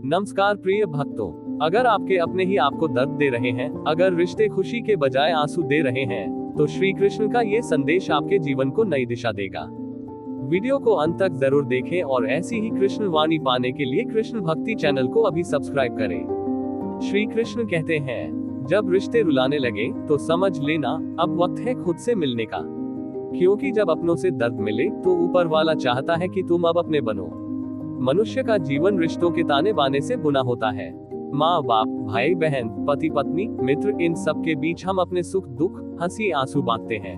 नमस्कार प्रिय भक्तों, अगर आपके अपने ही आपको दर्द दे रहे हैं, अगर रिश्ते खुशी के बजाय आंसू दे रहे हैं, तो श्री कृष्ण का ये संदेश आपके जीवन को नई दिशा देगा। वीडियो को अंत तक जरूर देखें और ऐसी ही कृष्ण वाणी पाने के लिए कृष्ण भक्ति चैनल को अभी सब्सक्राइब करें। श्री कृष्ण कहते हैं, जब रिश्ते रुलाने लगे तो समझ लेना अब वक्त है खुद से मिलने का, क्योंकि जब अपनों से दर्द मिले तो ऊपर वाला चाहता है कि तुम अब अपने बनो। मनुष्य का जीवन रिश्तों के ताने बाने से बुना होता है। माँ बाप, भाई बहन, पति पत्नी, मित्र, इन सब के बीच हम अपने सुख दुख, हंसी आंसू बांटते हैं।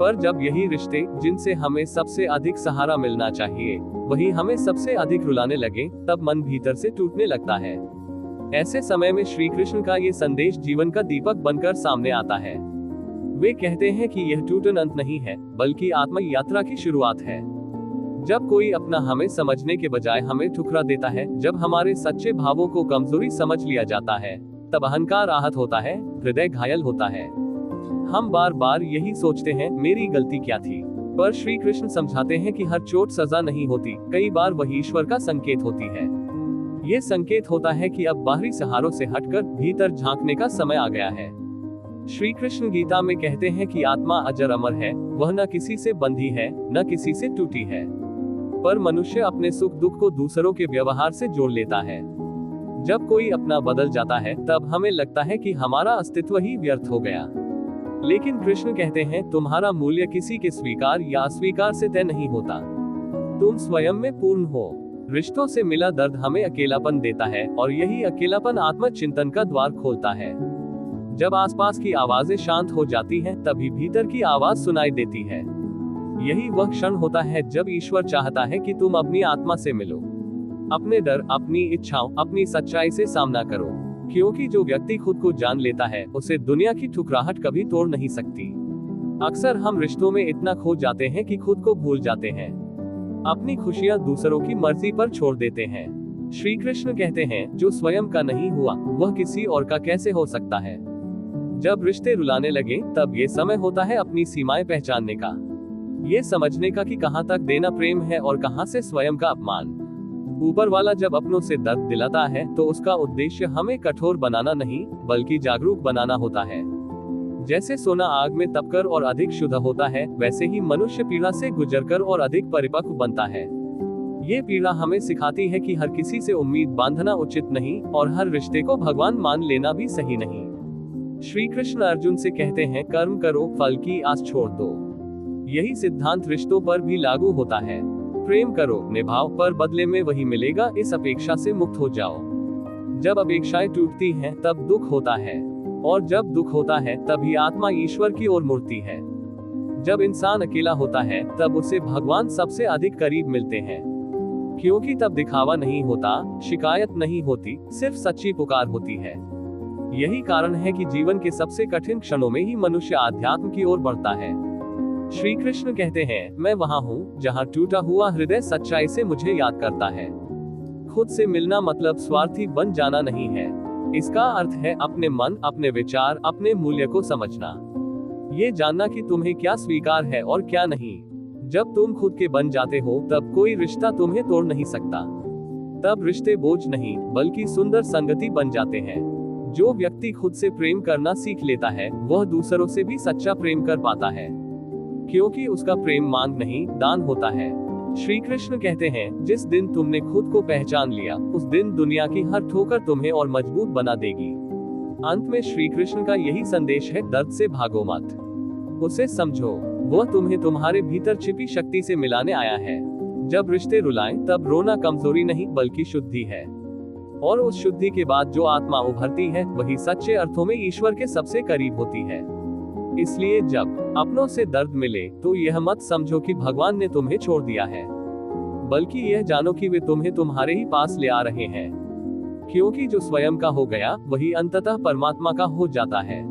पर जब यही रिश्ते जिनसे हमें सबसे अधिक सहारा मिलना चाहिए, वही हमें सबसे अधिक रुलाने लगे, तब मन भीतर से टूटने लगता है। ऐसे समय में श्री कृष्ण का ये संदेश जीवन का दीपक बनकर सामने आता है। वे कहते हैं कि यह टूटन अंत नहीं है, बल्कि आत्म यात्रा की शुरुआत है। जब कोई अपना हमें समझने के बजाय हमें ठुकरा देता है, जब हमारे सच्चे भावों को कमजोरी समझ लिया जाता है, तब अहंकार आहत होता है, हृदय घायल होता है। हम बार बार यही सोचते हैं, मेरी गलती क्या थी। पर श्री कृष्ण समझाते हैं कि हर चोट सजा नहीं होती, कई बार वही ईश्वर का संकेत होती है। ये संकेत होता है कि अब बाहरी सहारों से हटकर भीतर झांकने का समय आ गया है। श्री कृष्ण गीता में कहते हैं कि आत्मा अजर अमर है, वह न किसी से बंधी है, न किसी से टूटी है। पर मनुष्य अपने सुख दुख को दूसरों के व्यवहार से जोड़ लेता है। जब कोई अपना बदल जाता है, तब हमें लगता है कि हमारा अस्तित्व ही व्यर्थ हो गया। लेकिन कृष्ण कहते हैं, तुम्हारा मूल्य किसी के स्वीकार या अस्वीकार से तय नहीं होता, तुम स्वयं में पूर्ण हो। रिश्तों से मिला दर्द हमें अकेलापन देता है, और यही अकेलापन आत्मचिंतन का द्वार खोलता है। जब आसपास की आवाजें शांत हो जाती हैं, तभी भीतर की आवाज सुनाई देती है। यही वह क्षण होता है जब ईश्वर चाहता है कि तुम अपनी आत्मा से मिलो। अपने डर, अपनी इच्छाओं, अपनी सच्चाई से सामना करो, क्योंकि जो व्यक्ति खुद को जान लेता है, उसे दुनिया की ठुकराहट कभी तोड़ नहीं सकती। अक्सर हम रिश्तों में इतना खो जाते हैं कि खुद को भूल जाते हैं, अपनी खुशियां दूसरों की मर्जी पर छोड़ देते हैं। श्री कृष्ण कहते हैं, जो स्वयं का नहीं हुआ, वह किसी और का कैसे हो सकता है। जब रिश्ते रुलाने लगे, तब ये समय होता है अपनी सीमाएं पहचानने का, ये समझने का कि कहां तक देना प्रेम है और कहां से स्वयं का अपमान। ऊपर वाला जब अपनों से दर्द दिलाता है, तो उसका उद्देश्य हमें कठोर बनाना नहीं, बल्कि जागरूक बनाना होता है। जैसे सोना आग में तपकर और अधिक शुद्ध होता है, वैसे ही मनुष्य पीड़ा से गुजरकर और अधिक परिपक्व बनता है। ये पीड़ा हमें सिखाती है कि हर किसी से उम्मीद बांधना उचित नहीं, और हर रिश्ते को भगवान मान लेना भी सही नहीं। श्री कृष्ण अर्जुन से कहते हैं, कर्म करो, फल की आस छोड़ दो। यही सिद्धांत रिश्तों पर भी लागू होता है। प्रेम करो, निभाओ, पर बदले में वही मिलेगा, इस अपेक्षा से मुक्त हो जाओ। जब अपेक्षाएं टूटती हैं, तब दुख होता है, और जब दुख होता है, तभी आत्मा ईश्वर की ओर मुड़ती है। जब इंसान अकेला होता है, तब उसे भगवान सबसे अधिक करीब मिलते हैं, क्योंकि तब दिखावा नहीं होता, शिकायत नहीं होती, सिर्फ सच्ची पुकार होती है। यही कारण है कि जीवन के सबसे कठिन क्षणों में ही मनुष्य आध्यात्म की ओर बढ़ता है। श्री कृष्ण कहते हैं, मैं वहां हूँ जहां टूटा हुआ हृदय सच्चाई से मुझे याद करता है। खुद से मिलना मतलब स्वार्थी बन जाना नहीं है, इसका अर्थ है अपने मन, अपने विचार, अपने मूल्य को समझना। ये जानना कि तुम्हें क्या स्वीकार है और क्या नहीं। जब तुम खुद के बन जाते हो, तब कोई रिश्ता तुम्हें तोड़ नहीं सकता। तब रिश्ते बोझ नहीं, बल्कि सुंदर संगति बन जाते हैं। जो व्यक्ति खुद से प्रेम करना सीख लेता है, वह दूसरों से भी सच्चा प्रेम कर पाता है, क्योंकि उसका प्रेम मांग नहीं, दान होता है। श्री कृष्ण कहते हैं, जिस दिन तुमने खुद को पहचान लिया, उस दिन दुनिया की हर ठोकर तुम्हें और मजबूत बना देगी। अंत में श्री कृष्ण का यही संदेश है, दर्द से भागो मत, उसे समझो, वह तुम्हें तुम्हारे भीतर छिपी शक्ति से मिलाने आया है। जब रिश्ते रुलाएं, तब रोना कमजोरी नहीं, बल्कि शुद्धि है, और उस शुद्धि के बाद जो आत्मा उभरती है, वही सच्चे अर्थों में ईश्वर के सबसे करीब होती है। इसलिए जब अपनों से दर्द मिले, तो यह मत समझो कि भगवान ने तुम्हें छोड़ दिया है, बल्कि यह जानो कि वे तुम्हें तुम्हारे ही पास ले आ रहे हैं, क्योंकि जो स्वयं का हो गया, वही अंततः परमात्मा का हो जाता है।